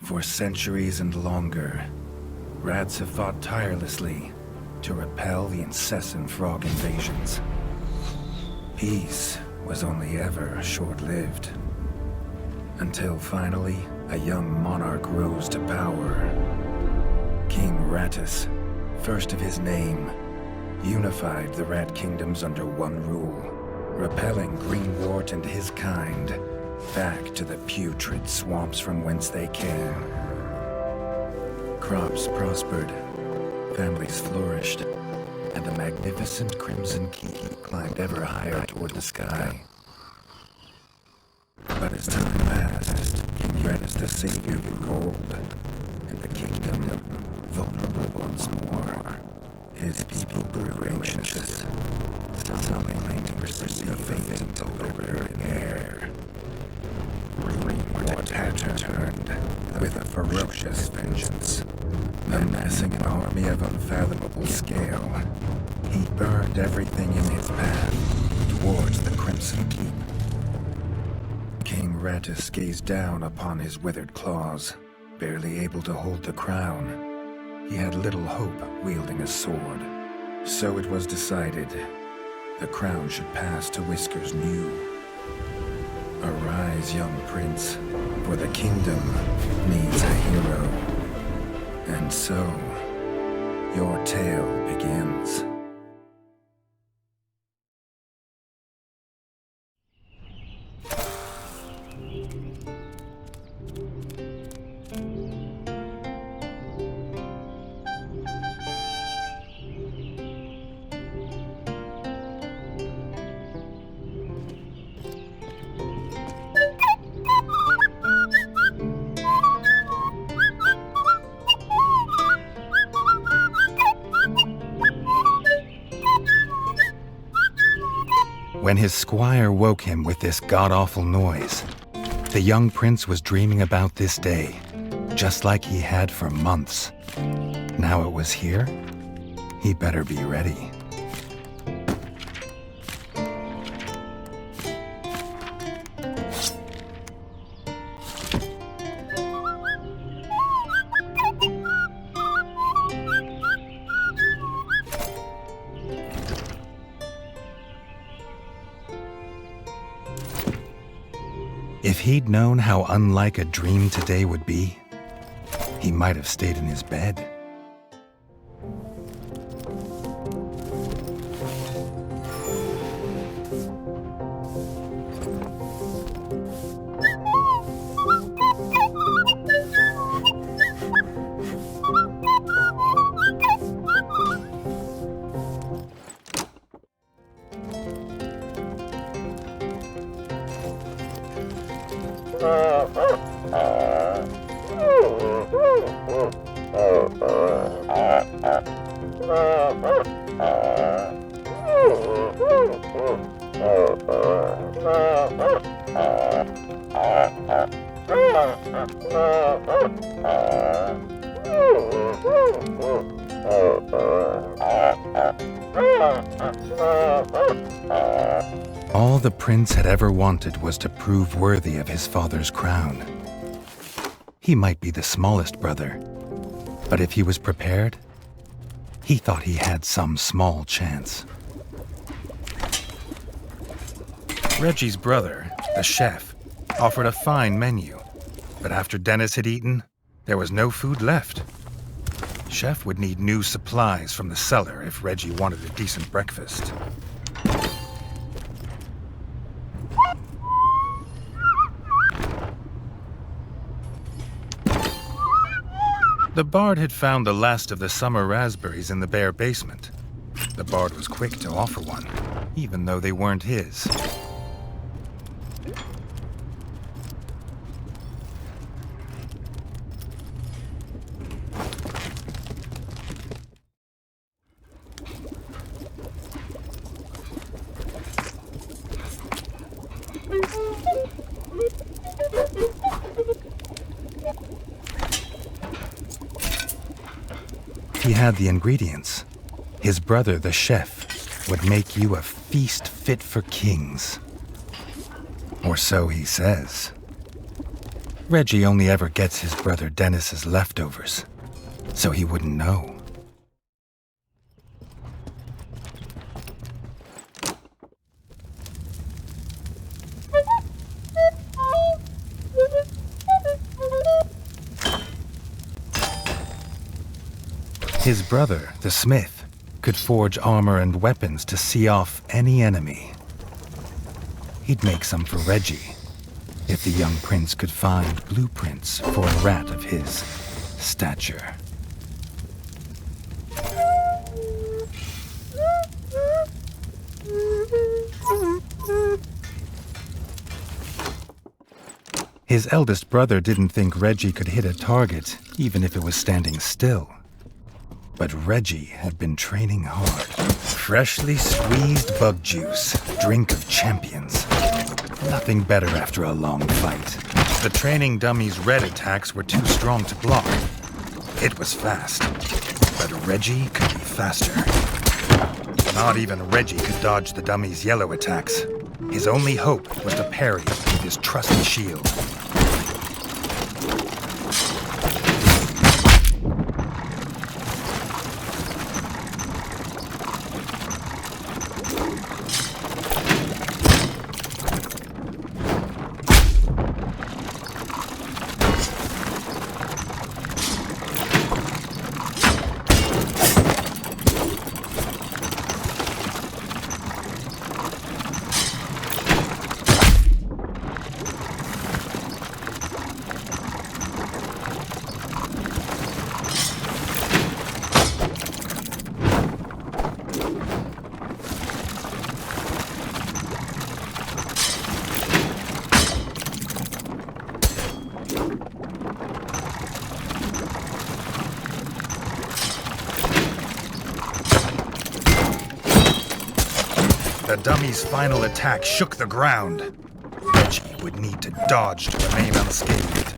For centuries and longer, rats have fought tirelessly to repel the incessant frog invasions. Peace was only ever short-lived, until finally a young monarch rose to power. King Rattus, first of his name, unified the rat kingdoms under one rule, repelling Greenwort and his kind back to the putrid swamps from whence they came. Crops prospered, families flourished, and the magnificent Crimson Keep climbed ever higher toward the sky. But as time passed, King Rattus the Savior grew old, and the kingdom vulnerable once more. His people grew anxious, some claimed to pursue faith until the rearing air. Greenwort had turned with a ferocious vengeance, amassing an army of unfathomable scale. He burned everything in his path towards the Crimson Keep. King Rattus gazed down upon his withered claws, barely able to hold the crown. He had little hope wielding a sword. So it was decided the crown should pass to Whiskers New. Arise, young prince, for the kingdom needs a hero. And so, your tale begins. When his squire woke him with this god-awful noise, the young prince was dreaming about this day, just like he had for months. Now it was here, he better be ready. If he'd known how unlike a dream today would be, he might have stayed in his bed. All the prince had ever wanted was to prove worthy of his father's crown. He might be the smallest brother, but if he was prepared, he thought he had some small chance. Reggie's brother, the chef, offered a fine menu, but after Dennis had eaten, there was no food left. Chef would need new supplies from the cellar if Reggie wanted a decent breakfast. The bard had found the last of the summer raspberries in the bare basement. The bard was quick to offer one, even though they weren't his. He had the ingredients. His brother, the chef, would make you a feast fit for kings. Or so he says. Reggie only ever gets his brother Dennis's leftovers, so he wouldn't know. His brother, the smith, could forge armor and weapons to see off any enemy. He'd make some for Reggie, if the young prince could find blueprints for a rat of his stature. His eldest brother didn't think Reggie could hit a target, even if it was standing still. But Reggie had been training hard. Freshly squeezed bug juice, drink of champions. Nothing better after a long fight. The training dummy's red attacks were too strong to block. It was fast, but Reggie could be faster. Not even Reggie could dodge the dummy's yellow attacks. His only hope was to parry with his trusty shield. The dummy's final attack shook the ground. Reggie would need to dodge to remain unscathed.